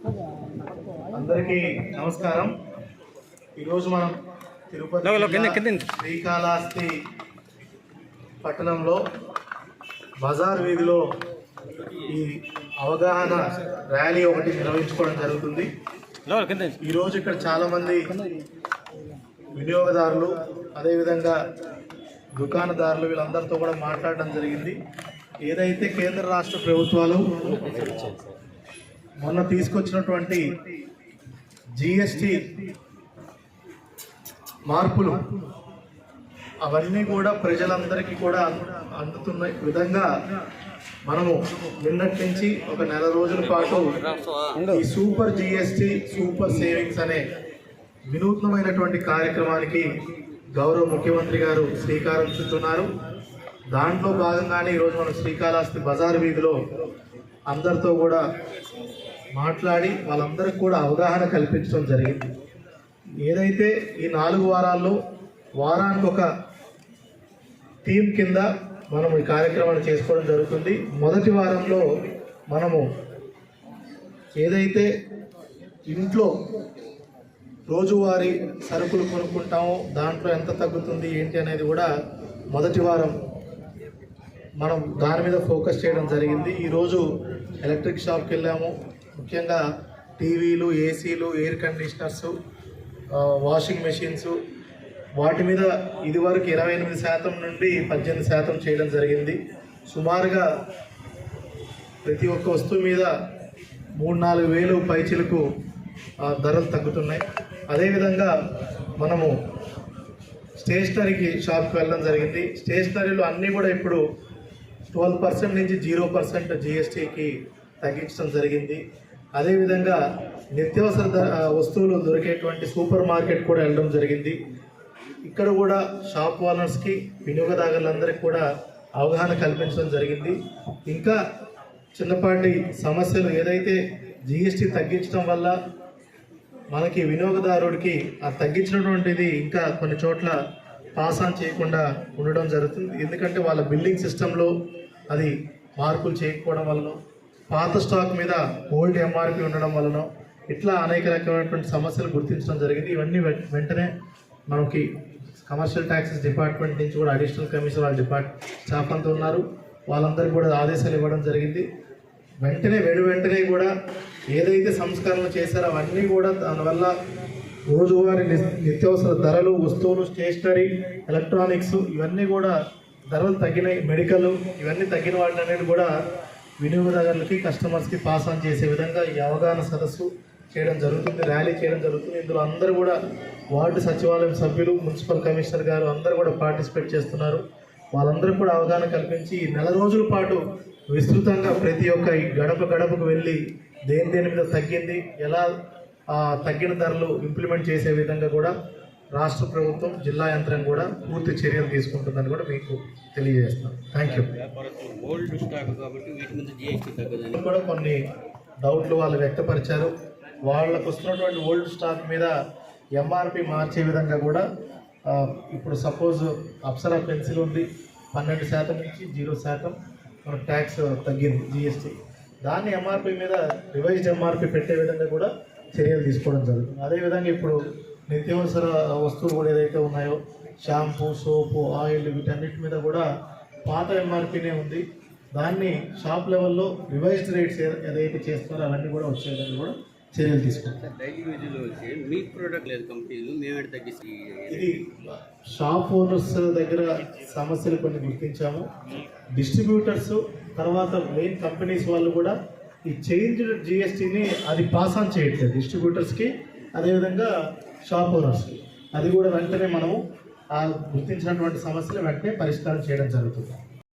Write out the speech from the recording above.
అందరికీ నమస్కారం. ఈరోజు మనం తిరుపతి శ్రీకాళహస్తి పట్టణంలో బజార్ వీధిలో ఈ అవగాహన ర్యాలీ ఒకటి నిర్వహించుకోవడం జరుగుతుంది. ఈరోజు ఇక్కడ చాలామంది వినియోగదారులు, అదేవిధంగా దుకాణదారులు వీళ్ళందరితో కూడా మాట్లాడడం జరిగింది. ఏదైతే కేంద్ర రాష్ట్ర ప్రభుత్వాలు మొన్న తీసుకొచ్చినటువంటి జిఎస్టి మార్పులు అవన్నీ కూడా ప్రజలందరికీ కూడా అందుతున్న విధంగా మనము నిన్నటి నుంచి ఒక నెల రోజుల పాటు ఈ సూపర్ జిఎస్టి సూపర్ సేవింగ్స్ అనే వినూత్నమైనటువంటి కార్యక్రమానికి గౌరవ ముఖ్యమంత్రి గారు శ్రీకారం చుట్టున్నారు. దాంట్లో భాగంగానే ఈరోజు మనం శ్రీకాళహస్తి బజార్ వీధిలో అందరితో కూడా మాట్లాడి వాళ్ళందరికీ కూడా అవగాహన కల్పించడం జరిగింది. ఏదైతే ఈ 4 వారాల్లో వారానికి ఒక టీం కింద మనం ఈ కార్యక్రమాన్ని చేసుకోవడం జరుగుతుంది. మొదటి వారంలో మనము ఏదైతే ఇంట్లో రోజువారీ సరుకులు కొనుక్కుంటామో దాంట్లో ఎంత తగ్గుతుంది ఏంటి అనేది కూడా మొదటి వారం మనం దాని మీద ఫోకస్ చేయడం జరిగింది. ఈరోజు ఎలక్ట్రిక్ షాప్కి వెళ్ళాము. ముఖ్యంగా టీవీలు, ఏసీలు, ఎయిర్ కండిషనర్సు, వాషింగ్ మెషిన్స్ వాటి మీద ఇదివరకు 28% నుండి 18% చేయడం జరిగింది. సుమారుగా ప్రతి ఒక్క వస్తువు మీద 3-4 వేలు పైచిలకు ధరలు తగ్గుతున్నాయి. అదేవిధంగా మనము స్టేషనరీకి షాప్కి వెళ్ళడం జరిగింది. స్టేషనరీలో అన్నీ కూడా ఇప్పుడు 12% నుంచి 0% జిఎస్టీకి తగ్గించడం జరిగింది. అదేవిధంగా నిత్యావసర వస్తువులు దొరికేటువంటి సూపర్ మార్కెట్ కూడా వెళ్ళడం జరిగింది. ఇక్కడ కూడా షాప్ ఓనర్స్కి, వినియోగదారులందరికీ కూడా అవగాహన కల్పించడం జరిగింది. ఇంకా చిన్నపాటి సమస్యలు ఏదైతే జిఎస్టీ తగ్గించడం వల్ల మనకి వినియోగదారుడికి ఆ తగ్గించినటువంటిది ఇంకా కొన్ని చోట్ల పాస్ ఆన్ చేయకుండా ఉండడం జరుగుతుంది. ఎందుకంటే వాళ్ళ బిల్లింగ్ సిస్టంలో అది మార్పులు చేయకపోవడం వలన, పాత స్టాక్ మీద ఓల్డ్ ఎంఆర్పి ఉండడం వలన ఇట్లా అనేక రకమైనటువంటి సమస్యలు గుర్తించడం జరిగింది. ఇవన్నీ వెంటనే మనకి కమర్షియల్ ట్యాక్సెస్ డిపార్ట్మెంట్ నుంచి కూడా అడిషనల్ కమిషనర్ వాళ్ళ స్టాఫ్ అంతా ఉన్నారు. వాళ్ళందరికీ కూడా ఆదేశాలు ఇవ్వడం జరిగింది. వెంటనే కూడా ఏదైతే సంస్కరణలు చేశారో అవన్నీ కూడా దానివల్ల రోజువారీ నిత్యావసర ధరలు, వస్తువులు, స్టేషనరీ, ఎలక్ట్రానిక్స్ ఇవన్నీ కూడా ధరలు తగ్గినాయి. మెడికల్ ఇవన్నీ తగ్గిన వాటి అనేది కూడా వినియోగదారులకి, కస్టమర్స్కి పాస్ ఆన్ చేసే విధంగా ఈ అవగాహన సదస్సు చేయడం జరుగుతుంది, ర్యాలీ చేయడం జరుగుతుంది. ఇందులో అందరూ కూడా వార్డు సచివాలయం సభ్యులు, మున్సిపల్ కమిషనర్ గారు అందరూ కూడా పార్టిసిపేట్ చేస్తున్నారు. వాళ్ళందరూ కూడా అవగాహన కల్పించి ఈ నెల రోజుల పాటు విస్తృతంగా ప్రతి ఒక్క ఈ గడపకు వెళ్ళి దేని మీద తగ్గింది, ఎలా తగ్గిన ధరలు ఇంప్లిమెంట్ చేసే విధంగా కూడా రాష్ట్ర ప్రభుత్వం, జిల్లా యంత్రం కూడా పూర్తి చర్యలు తీసుకుంటుందని కూడా మీకు తెలియజేస్తాను. Thank you. కూడా కొన్ని డౌట్లు వాళ్ళు వ్యక్తపరిచారు. వాళ్ళకు వస్తున్నటువంటి ఓల్డ్ స్టాక్ మీద ఎంఆర్పి మార్చే విధంగా కూడా ఇప్పుడు సపోజ్ అప్సరా పెన్సిల్ ఉంది, 12% నుంచి 0% మనకు ట్యాక్స్ తగ్గింది జిఎస్టీ. దాన్ని ఎంఆర్పి మీద రివైజ్డ్ ఎంఆర్పి పెట్టే విధంగా కూడా చర్యలు తీసుకోవడం జరుగుతుంది. అదేవిధంగా ఇప్పుడు నిత్యావసర వస్తువులు కూడా ఏదైతే ఉన్నాయో షాంపూ, సోపు, ఆయిల్ వీటన్నిటి మీద కూడా పాత ఎంఆర్పీనే ఉంది. దాన్ని షాప్ లెవెల్లో రివైజ్డ్ రేట్స్ ఏదైతే చేస్తున్నారో అవన్నీ కూడా వచ్చే విధంగా కూడా చర్యలు తీసుకుంటాం. ఇది షాప్ ఓనర్స్ దగ్గర సమస్యలు కొన్ని గుర్తించాము. డిస్ట్రిబ్యూటర్స్ తర్వాత మెయిన్ కంపెనీస్ వాళ్ళు కూడా ఈ చేంజ్డ్ జిఎస్టీని అది పాస్ ఆన్ చేయట్లేదు డిస్ట్రిబ్యూటర్స్కి, అదేవిధంగా షాప్ ఓనర్స్కి. అది కూడా వెంటనే మనము ఆ గుర్తించినటువంటి సమస్యలు వెంటనే పరిష్కారం చేయడం జరుగుతుంది.